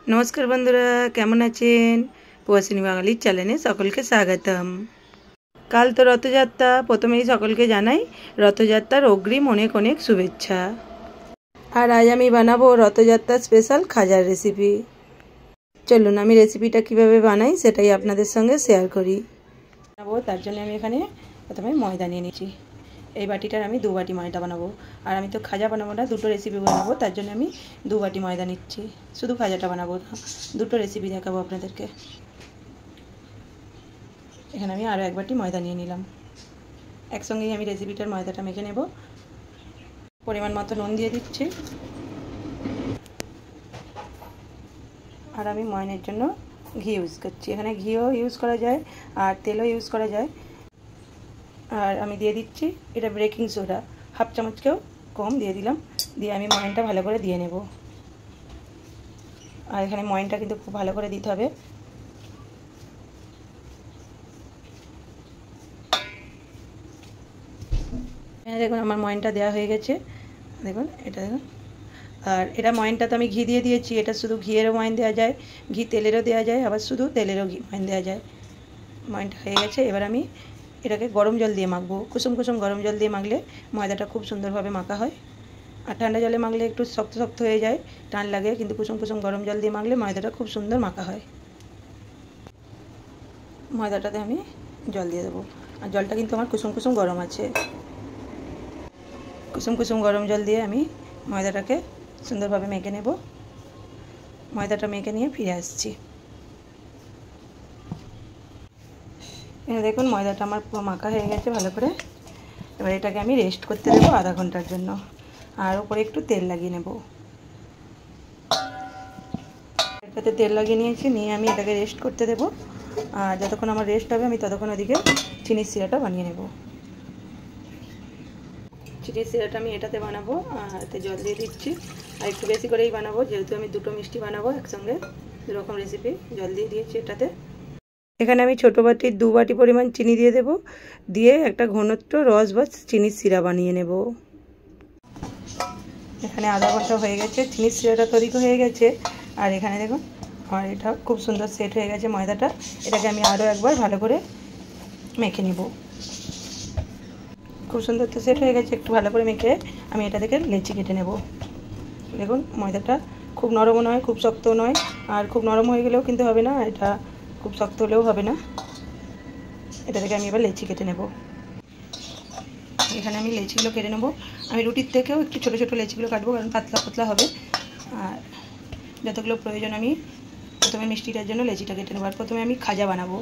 নমস্কার বন্ধুরা, কেমন আছেন? প্রবাসিনী বাঙালির চ্যানেলে সকলকে স্বাগতম। কাল তো রথযাত্রা, প্রথমেই সকলকে জানাই রথযাত্রার অগ্রিম অনেক অনেক শুভেচ্ছা। আর আজ আমি বানাবো রথযাত্রা স্পেশাল খাজার রেসিপি। চলুন আমি রেসিপিটা কিভাবে বানাই সেটাই আপনাদের সঙ্গে শেয়ার করি। বানাবো তার জন্য আমি এখানে প্রথমে ময়দা নিয়ে নিচ্ছি। এই বাটিটার আমি 2 বাটি ময়দা বানাবো। আর আমি তো খাজা বানাবো না, দুটো রেসিপি বানাবো, তার জন্য আমি 2 বাটি ময়দা নিচ্ছি। শুধু খাজাটা বানাবো না, দুটো রেসিপি দেখাবো আপনাদেরকে। এখানে আমি আরও 1 বাটি ময়দা নিয়ে নিলাম। একসঙ্গেই আমি রেসিপিটার ময়দাটা মেখে নেব। পরিমাণ মতো নুন দিয়ে দিচ্ছি। আর আমি ময়নের জন্য ঘি ইউজ করছি। এখানে ঘিও ইউজ করা যায় আর তেলও ইউজ করা যায়। আর আমি দিয়ে দিচ্ছি এটা বেকিং সোডা, 1/2 চামচকেও কম দিয়ে দিলাম। দিয়ে আমি ময়নটা ভালো করে দিয়ে নেব। আর এখানে ময়নটা কিন্তু খুব ভালো করে দিতে হবে। দেখুন আমার ময়নটা দেওয়া হয়ে গেছে, দেখুন এটা দেখুন। আর এটা ময়নটা তো আমি ঘি দিয়ে দিয়েছি, এটা শুধু ঘিয়েরও ময়ন দেওয়া যায়, ঘি তেলেরও দেওয়া যায়, আবার শুধু তেলেরও ময়ন দেওয়া যায়। ময়নটা হয়ে গেছে। এবার আমি এটাকে গরম জল দিয়ে মাখবো। কুসুম কুসুম গরম জল দিয়ে মাখলে ময়দাটা খুব সুন্দরভাবে মাখা হয়। আর ঠান্ডা জলে মাখলে একটু শক্ত শক্ত হয়ে যায়, টান লাগে, কিন্তু কুসুম কুসুম গরম জল দিয়ে মাখলে ময়দাটা খুব সুন্দর মাখা হয়। ময়দাটাতে আমি জল দিয়ে দেবো। আর জলটা কিন্তু আমার কুসুম কুসুম গরম আছে। কুসুম কুসুম গরম জল দিয়ে আমি ময়দাটাকে সুন্দরভাবে মেখে নেব। ময়দাটা মেখে নিয়ে ফিরে আসছি। দেখুন ময়দাটা আমার পুরো মাখা হয়ে গেছে ভালো করে। এবার এটাকে আমি রেস্ট করতে দেবো আধা ঘন্টার জন্য। আর উপরে একটু তেল লাগিয়ে নেব। এটাতে তেল লাগিয়ে নিয়েছি, নিয়ে আমি এটাকে রেস্ট করতে দেবো। আর যতক্ষণ আমার রেস্ট হবে আমি ততক্ষণ ওদিকে চিনির সিরাটা বানিয়ে নেব। চিনির সিরাটা আমি এটাতে বানাবো। আর এতে জল দিয়ে দিচ্ছি। আর একটু বেশি করেই বানাবো, যেহেতু আমি দুটো মিষ্টি বানাবো একসঙ্গে, দুরকম রেসিপি। জল দিয়ে দিয়েছি এটাতে। এখানে আমি ছোটো বাটির 2 বাটি পরিমাণ চিনি দিয়ে দেব। দিয়ে একটা ঘনত্ব রস বা চিনির সিরা বানিয়ে নেব। এখানে আধা ঘন্টা হয়ে গেছে, চিনির সিরাটা তৈরি হয়ে গেছে। আর এখানে দেখুন আমার এটা খুব সুন্দর সেট হয়ে গেছে ময়দাটা। এটাকে আমি আরও একবার ভালো করে মেখে নেব। খুব সুন্দর তো সেট হয়ে গেছে। একটু ভালো করে মেখে আমি এটা থেকে লেচি কেটে নেব। দেখুন ময়দাটা খুব নরমও নয়, খুব শক্তও নয়। আর খুব নরম হয়ে গেলেও কিন্তু হবে না, এটা খুব শক্ত হলেও হবে না। এটা থেকে আমি এবার লেচি কেটে নেব। এখানে আমি লেচিগুলো কেটে নেব। আমি রুটির থেকেও একটু ছোটো ছোটো লেচিগুলো কাটবো, কারণ পাতলা পাতলা হবে। আর যতগুলো প্রয়োজন আমি প্রথমে মিষ্টিটার জন্য লেচিটা কেটে নেব। আর প্রথমে আমি খাজা বানাবো,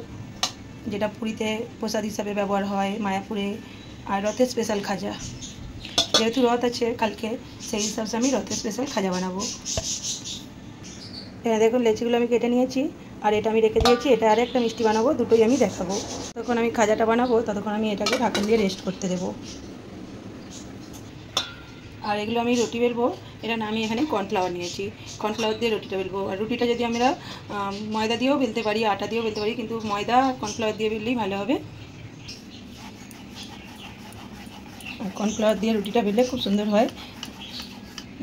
যেটা পুরীতে প্রসাদ হিসাবে ব্যবহার হয়, মায়াপুরে। আর রথের স্পেশাল খাজা, যেহেতু রথ আছে কালকে, সেই হিসাবে আমি রথের স্পেশাল খাজা বানাবো। হ্যাঁ দেখুন লেচিগুলো আমি কেটে নিয়েছি। আর এটা আমি রেখে দিয়েছি। এটা আর একটা মিষ্টি বানাবো, দুটোই আমি দেখাবো। তখন আমি খাজাটা বানাবো, ততক্ষণ আমি এটাকে ঢাকন দিয়ে রেস্ট করতে দেবো। আর এগুলো আমি রুটি বেলবো। এটা না আমি এখানে কর্নফ্লাওয়ার নিয়েছি, কর্নফ্লাওয়ার দিয়ে রুটিটা বেলবো। আর রুটিটা যদি আমরা ময়দা দিয়েও বেলতে পারি, আটা দিয়েও বেলতে পারি, কিন্তু ময়দা কর্নফ্লাওয়ার দিয়ে বেললেই ভালো হবে। আর কর্নফ্লাওয়ার দিয়ে রুটিটা বেললে খুব সুন্দর হয়।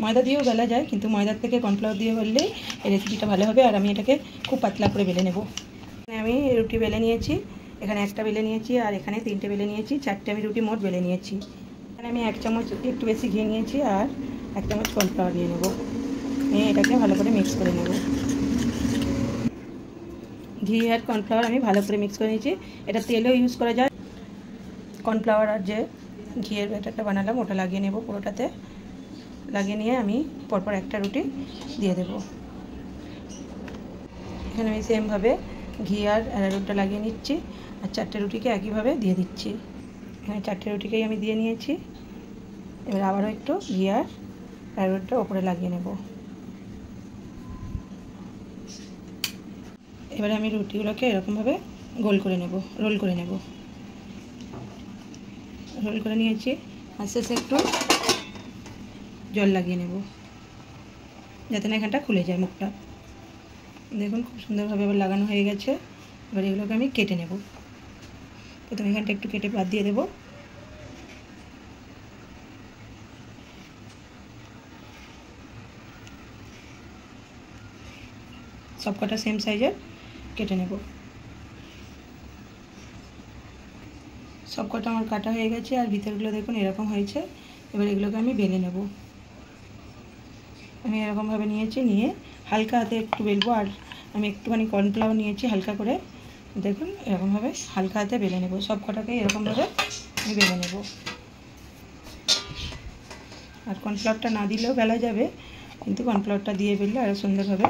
ময়দা দিয়েও বেলা যায়, কিন্তু ময়দার থেকে কর্নফ্লাওয়ার দিয়ে বেললেই এই রেসিপিটা ভালো হবে। আর আমি এটাকে খুব পাতলা করে বেলে নেব। আমি রুটি বেলে নিয়েছি। এখানে একটা বেলে নিয়েছি, আর এখানে 3টে বেলে নিয়েছি, 4টে আমি রুটি মোট বেলে নিয়েছি। এখানে আমি 1 চামচ একটু বেশি ঘি নিয়েছি, আর 1 চামচ কর্নফ্লাওয়ার নিয়ে নেব। নিয়ে এটাকে ভালো করে মিক্স করে নেব। ঘি আর কর্নফ্লাওয়ার আমি ভালো করে মিক্স করে নিয়েছি। এটা তেলও ইউজ করা যায়। কর্নফ্লাওয়ার আর যে ঘিয়ের ব্যাটারটা বানালাম ওটা লাগিয়ে নেব পুরোটাতে। লাগিয়ে নিয়ে আমি পরপর একটা রুটি দিয়ে দেব। এখানে আমি সেমভাবে ঘি আর অ্যারারুটটা লাগিয়ে নিচ্ছি। আর 4টে রুটিকে একইভাবে দিয়ে দিচ্ছি। এখানে 4টে রুটিকেই আমি দিয়ে নিয়েছি। এবার আবারও একটু ঘি আর অ্যারারুটটা ওপরে লাগিয়ে নেব। এবারে আমি রুটিগুলোকে এরকমভাবে গোল করে নেব, রোল করে নেব। রোল করে নিয়েছি। আর শেষে একটু জল লাগিয়ে নেব, যাতে না এখানটা খুলে যায় মুখটা। দেখুন খুব সুন্দরভাবে এবার লাগানো হয়ে গেছে। এবার এগুলোকে আমি কেটে নেব। প্রথমে এখানটা একটু কেটে বাদ দিয়ে দেবো। সবকটা সেম সাইজের কেটে নেব। সবকটা আমার কাটা হয়ে গেছে আর ভিতরগুলো দেখুন এরকম হয়েছে। এবার এগুলোকে আমি বেলে নেব। আমি এরকমভাবে নিয়েছি, নিয়ে হালকা হাতে একটু বেলবো। আর আমি একটুখানি কর্নফ্লাওয়ার নিয়েছি হালকা করে, দেখুন এরকমভাবে হালকা হাতে বেলে নেব। সবকটাকে এরকমভাবে আমি বেলে নেব। আর কর্নফ্লাওয়ারটা না দিলেও বেলা যাবে, কিন্তু কর্নফ্লাওয়ারটা দিয়ে বেললে আরও সুন্দর হবে।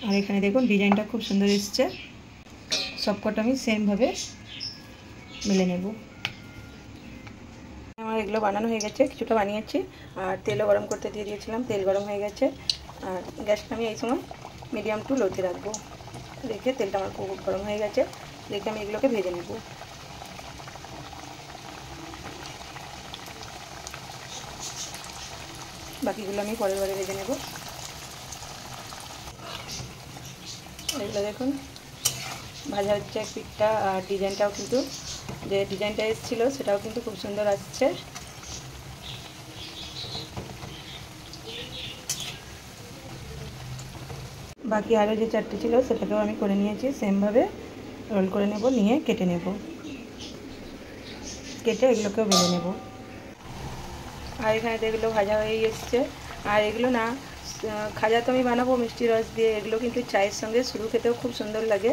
আর এখানে দেখুন ডিজাইনটা খুব সুন্দর এসছে। সবকটা আমি সেমভাবে বেলে নেব। আমার এগুলো বানানো হয়ে গেছে, কিছুটা বানিয়েছি আর তেলও গরম করতে দিয়ে দিয়েছিলাম। তেল গরম হয়ে গেছে আর গ্যাসটা আমি এই সময় মিডিয়াম টু লোতে রাখবো। রেখে তেলটা আমার খুব গরম হয়ে গেছে, রেখে আমি এগুলোকে ভেজে নেব। বাকিগুলো আমি পরের বারে ভেজে নেব। এগুলো দেখুন ভাজা হচ্ছে এক পিঠটা, আর ডিজাইনটাও কিন্তু যে ডিজাইনটা এসেছিল সেটাও কিন্তু খুব সুন্দর আসছে। বাকি আরও যে চারটে ছিল সেটাকেও আমি করে নিয়েছি, সেমভাবে রোল করে নেব, নিয়ে কেটে নেব। কেটে এগুলোকেও ভেজে নেব। আর এখানে এগুলো ভাজা হয়ে এসছে। আর এগুলো না খাজা তো আমি বানাবো মিষ্টি রস দিয়ে, এগুলো কিন্তু চায়ের সঙ্গে শুরু খেতেও খুব সুন্দর লাগে।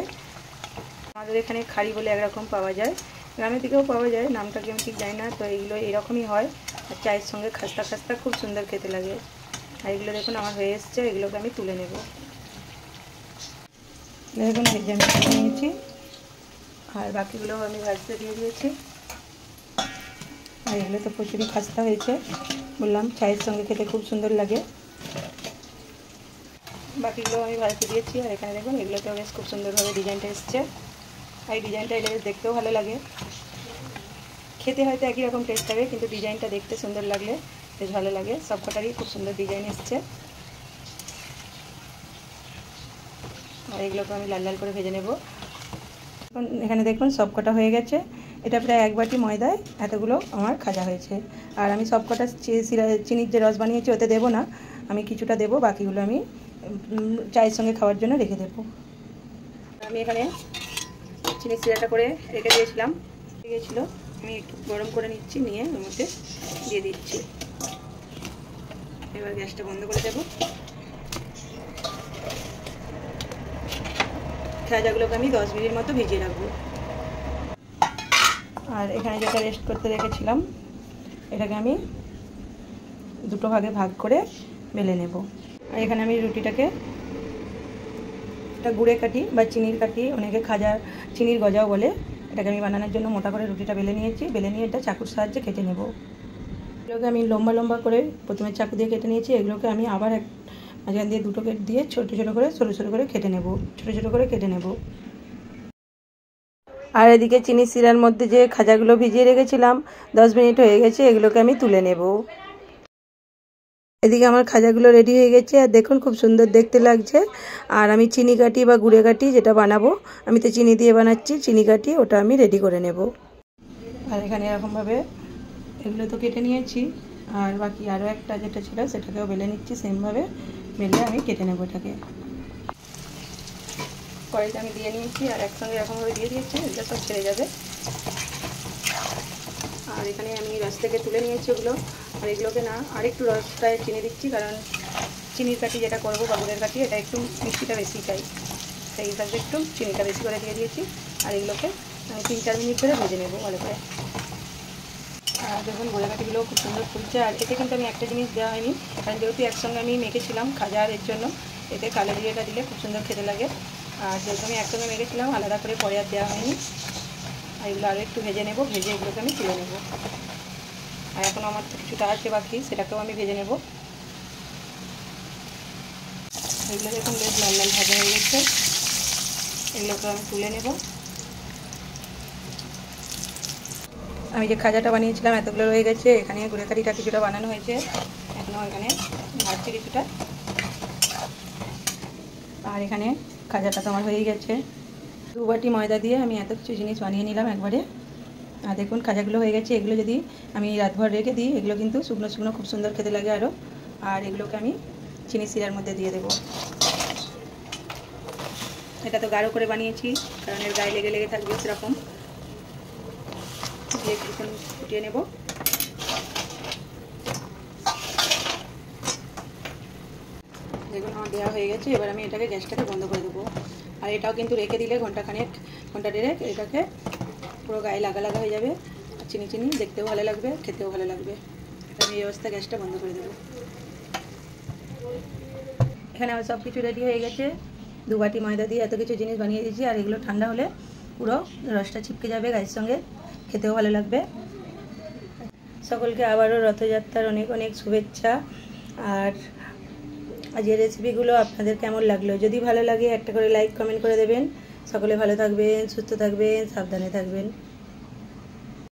আমাদের এখানে খাড়ি বলে একরকম পাওয়া যায়, গ্রামের দিকেও পাওয়া যায়, নামটা কি আমি ঠিক জানি না। তো এগুলো এরকমই হয়, আর চায়ের সঙ্গে খাস্তা খাস্তা খুব সুন্দর খেতে লাগে। আর এগুলো দেখুন আমার হয়ে এসছে, এগুলোকে আমি তুলে নেব। দেখুন ভেজে আমি তুলে নিয়েছি, আর বাকিগুলো আমি ভাজতে দিয়ে দিয়েছি। আর এগুলো তো প্রচুরই খাস্তা হয়েছে, বললাম চায়ের সঙ্গে খেতে খুব সুন্দর লাগে। বাকিগুলো আমি ভাজতে দিয়েছি। আর এখানে দেখুন এগুলোতেও বেশ খুব সুন্দরভাবে ডিজাইনটা এসছে। আর এই ডিজাইনটা এলে বেশ দেখতেও ভালো লাগে, খেতে হয়তো একই রকম টেস্ট হবে, কিন্তু ডিজাইনটা দেখতে সুন্দর লাগলে বেশ ভালো লাগে। সবকটারই খুব সুন্দর ডিজাইন এসছে। আর এগুলোকে আমি লাল লাল করে ভেজে নেব। এখানে দেখুন সবকটা হয়ে গেছে। এটা প্রায় এক বাটি ময়দায় এতগুলো আমার খাজা হয়েছে। আর আমি সবকটা চিনির যে রস বানিয়েছি ওতে দেবো না, আমি কিছুটা দেবো, বাকিগুলো আমি চায়ের সঙ্গে খাওয়ার জন্য রেখে দেবো। আমি এখানে চিনির সিরাটা করে রেখে দিয়েছিলাম, গিয়েছিল আমি একটু গরম করে নিচ্ছি, নিয়ে ওর মধ্যে দিয়ে দিচ্ছি। এবার গ্যাসটা বন্ধ করে দেবো। খাজাগুলোকে আমি 10 মিনিট মতো ভিজিয়ে রাখবো। আর এখানে যেটা রেস্ট করতে রেখেছিলাম এটাকে আমি দুটো ভাগে ভাগ করে বেলে নেব। আর এখানে আমি রুটিটাকে একটা গুড়ে কাটি বা চিনির কাটি, অনেকে খাজা চিনির গজাও বলে। এটাকে আমি বানানোর জন্য মোটা করে রুটিটা বেলে নিয়েছি। বেলে নিয়ে এটা চাকুর সাহায্যে কেটে নেব। এগুলোকে আমি লম্বা লম্বা করে প্রথমে চাকু দিয়ে কেটে নিয়েছি। এগুলোকে আমি আবার মাঝখান দিয়ে দুটো কেটে দিয়ে ছোটো ছোটো করে সরু সরু করে কেটে নেব, ছোটো ছোটো করে কেটে নেব। আর এদিকে চিনি শিরার মধ্যে যে খাজাগুলো ভিজিয়ে রেখেছিলাম 10 মিনিট হয়ে গেছে, এগুলোকে আমি তুলে নেব। এদিকে আমার খাজাগুলো রেডি হয়ে গেছে, আর দেখুন খুব সুন্দর দেখতে লাগছে। আর আমি চিনি কাঠি বা গুড়ে কাঠি যেটা বানাবো, আমি তো চিনি দিয়ে বানাচ্ছি, চিনি কাঠি ওটা আমি রেডি করে নেব। আর এখানে এরকমভাবে এগুলো তো কেটে নিয়েছি, আর বাকি আরও একটা যেটা ছিল সেটাকেও বেলে নিচ্ছি। সেমভাবে বেলে আমি কেটে নেব এটাকে। কড়াইটা আমি দিয়ে নিয়েছি আর একসঙ্গে এরকমভাবে দিয়ে দিয়েছি, এগুলো সব ছেড়ে যাবে। আর এখানে আমি রস থেকে তুলে নিয়েছি ওগুলো। আর এগুলোকে না আরেকটু রসটায় চিনি দিচ্ছি, কারণ চিনির কাঠি যেটা করবো বা গুড়ের কাঠি এটা একটু মিষ্টিটা বেশি চাই, সেই হিসাবে একটু চিনিটা বেশি করে দিয়ে দিয়েছি। আর এগুলোকে আমি 3-4 মিনিট করে ভেজে নেবো ভালো করে। আর দেখুন গুড়ের কাঠিগুলো খুব সুন্দর ফুলছে। আর এতে কিন্তু আমি একটা জিনিস দেওয়া হয়নি, কারণ যেহেতু একসঙ্গে আমি মেখেছিলাম খাজার, এর জন্য এতে কালো জিরেটা দিলে খুব সুন্দর খেতে লাগে। আর যেহেতু আমি একসঙ্গে মেখেছিলাম আলাদা করে পরে আর দেওয়া হয়নি। আর এগুলো আরও একটু ভেজে নেব, ভেজে এগুলোকে আমি তুলে নেব। আর এখন আমার তো কিছুটা আছে বাকি, সেটাকেও আমি ভেজে নেব। এগুলো দেখুন বেশ লাল লাল ভাজা হয়ে গেছে, এগুলোকে আমি তুলে নেব। আমি যে খাজাটা বানিয়েছিলাম এতগুলো রয়ে গেছে, এখানে গুড়ে কাঠিটা কিছুটা বানানো হয়েছে, এখনও এখানে ভাজছে কিছুটা। আর এখানে খাজাটা তো আমার হয়েই গেছে। 2 বাটি ময়দা দিয়ে আমি এত কিছু জিনিস বানিয়ে নিলাম একবারে। আর দেখুন খাজাগুলো হয়ে গেছে। এগুলো যদি আমি রাতভর রেখে দিই, এগুলো কিন্তু শুকনো শুকনো খুব সুন্দর খেতে লাগে আরও। আর এগুলোকে আমি চিনি শিরার মধ্যে দিয়ে দেবো। এটা তো গাঢ় করে বানিয়েছি, কারণ এর গায়ে লেগে লেগে থাকবে সেরকম। দিয়ে কিছুক্ষণ ফুটিয়ে নেব। দেখুন আমার দেওয়া হয়ে গেছে। এবার আমি এটাকে গ্যাসটাকে বন্ধ করে দেবো। আর এটাও কিন্তু রেখে দিলে ঘন্টা দেড়েক এটাকে পুরো গায়ে লাগা লাগা হয়ে যাবে। আর চিনি চিনি দেখতেও ভালো লাগবে, খেতেও ভালো লাগবে। এটা আমি এই অবস্থায় গ্যাসটা বন্ধ করে দেবো। এখানে আমার সব কিছু রেডি হয়ে গেছে। 2 বাটি ময়দা দিয়ে এত কিছু জিনিস বানিয়ে দিয়েছি। আর এগুলো ঠান্ডা হলে পুরো রসটা ছিপকে যাবে গায়ের সঙ্গে, খেতেও ভালো লাগবে। সকলকে আবারও রথযাত্রার অনেক অনেক শুভেচ্ছা। আর আজকের রেসিপিগুলো আপনাদের কেমন লাগলো? যদি ভালো লাগে একটা করে লাইক কমেন্ট করে দেবেন। সকলে ভালো থাকবেন, সুস্থ থাকবেন, সাবধানে থাকবেন।